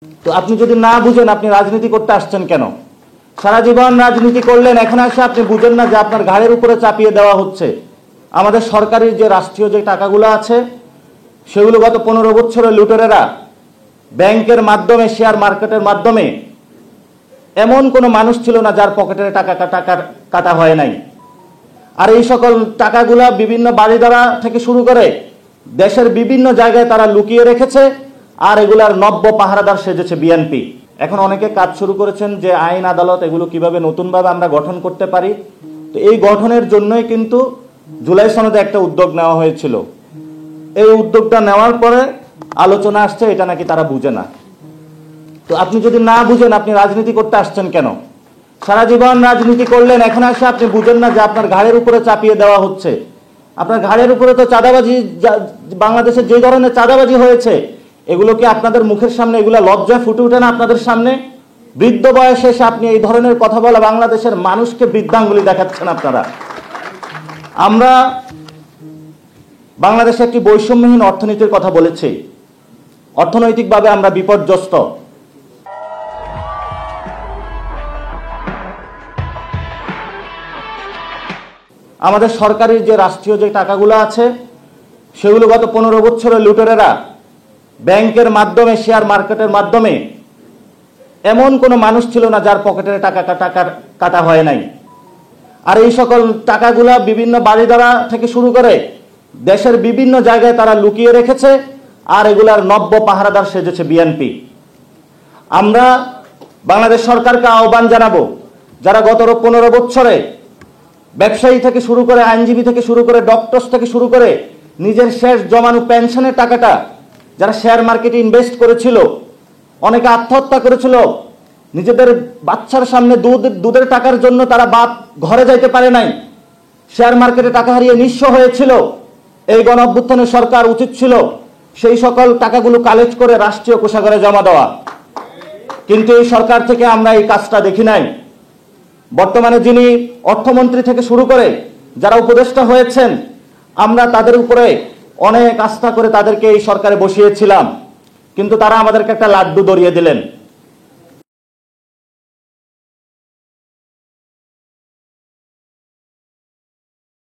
তো আপনি যদি না বুঝেন আপনি রাজনীতি করতে আসছেন কেন? সারা জীবন রাজনীতি করলেন, এখন এসে আপনি বুঝেন না যে আপনার ঘাড়ের উপরে চাপিয়ে দেওয়া হচ্ছে। আমাদের সরকারি যে রাষ্ট্রীয় যে টাকাগুলো আছে সেগুলো গত 15 বছরে লুটেরেরা ব্যাংকের মাধ্যমে, শেয়ার মার্কেটের মাধ্যমে, এমন কোনো মানুষ ছিল না যার পকেটের টাকা কাটা হয় নাই। আর এই সকল টাকাগুলা বিভিন্ন বাড়িদারা থেকে শুরু করে দেশের বিভিন্ন জায়গায় তারা লুকিয়ে রেখেছে, আর এগুলার নব্য পাহারাদার সেজেছে বিএনপি। এখন অনেকে কাজ শুরু করেছেন যে আইন আদালত এগুলো কিভাবে নতুনভাবে আমরা গঠন করতে পারি। তো এই গঠনের জন্যই কিন্তু জুলাই সনদে একটা উদ্যোগ নেওয়া হয়েছিল। এই উদ্যোগটা নেওয়ার পরে আলোচনা আসছে এটা নাকি তারা বুঝে না। তো আপনি যদি না বুঝেন আপনি রাজনীতি করতে আসছেন কেন? সারা জীবন রাজনীতি করলেন, এখন এসে আপনি বুঝেন না যে আপনার ঘাড়ের উপরে চাপিয়ে দেওয়া হচ্ছে। আপনার ঘাড়ের উপরে তো চাঁদাবাজি, বাংলাদেশে যে ধরনের চাঁদাবাজি হয়েছে এগুলো কি আপনাদের মুখের সামনে, এগুলো লজ্জায় ফুটে ওঠে না আপনাদের সামনে? বৃদ্ধ বয়সে এসে আপনি এই ধরনের কথা বলা বাংলাদেশের মানুষকে বৃদ্ধাঙ্গুলি দেখাচ্ছেন আপনারা। আমরা বাংলাদেশে একটি বৈষম্যহীন অর্থনীতির কথা বলেছি। অর্থনৈতিকভাবে আমরা বিপর্যস্ত। আমাদের সরকারি যে রাষ্ট্রীয় যে টাকাগুলো আছে সেগুলো গত 15 বছরে লুটেরেরা ব্যাংকের মাধ্যমে, শেয়ার মার্কেটের মাধ্যমে, এমন কোনো মানুষ ছিল না যার পকেটের টাকা কাটা হয় নাই। আর এই সকল টাকাগুলা বিভিন্ন বাড়িদারা থেকে শুরু করে দেশের বিভিন্ন জায়গায় তারা লুকিয়ে রেখেছে, আর এগুলার নব্য পাহারাদার সেজেছে বিএনপি। আমরা বাংলাদেশ সরকারকে আহ্বান জানাবো, যারা গত 15 বছরে ব্যবসায়ী থেকে শুরু করে, আইনজীবী থেকে শুরু করে, ডক্টরস থেকে শুরু করে নিজের শেষ জমানো পেনশনের টাকাটা যারা শেয়ার মার্কেটে ইনভেস্ট করেছিল, অনেকে আত্মহত্যা করেছিল, নিজেদের বাচ্চার সামনে দুধের টাকার জন্য তারা বাপ ঘরে যাইতে পারে নাই, শেয়ার মার্কেটে টাকা হারিয়ে নিঃস্ব হয়েছিল। এই গণ অভ্যুত্থানের সরকার উচিত ছিল সেই সকল টাকাগুলো কালেক্ট করে রাষ্ট্রীয় কোষাগারে জমা দেওয়া, কিন্তু এই সরকার থেকে আমরা এই কাজটা দেখি নাই। বর্তমানে যিনি অর্থমন্ত্রী থেকে শুরু করে যারা উপদেষ্টা হয়েছেন, আমরা তাদের উপরে অনেক আস্থা করে তাদেরকে এই সরকারে বসিয়েছিলাম, কিন্তু তারা আমাদেরকে একটা লাড্ডু ধরিয়ে দিলেন।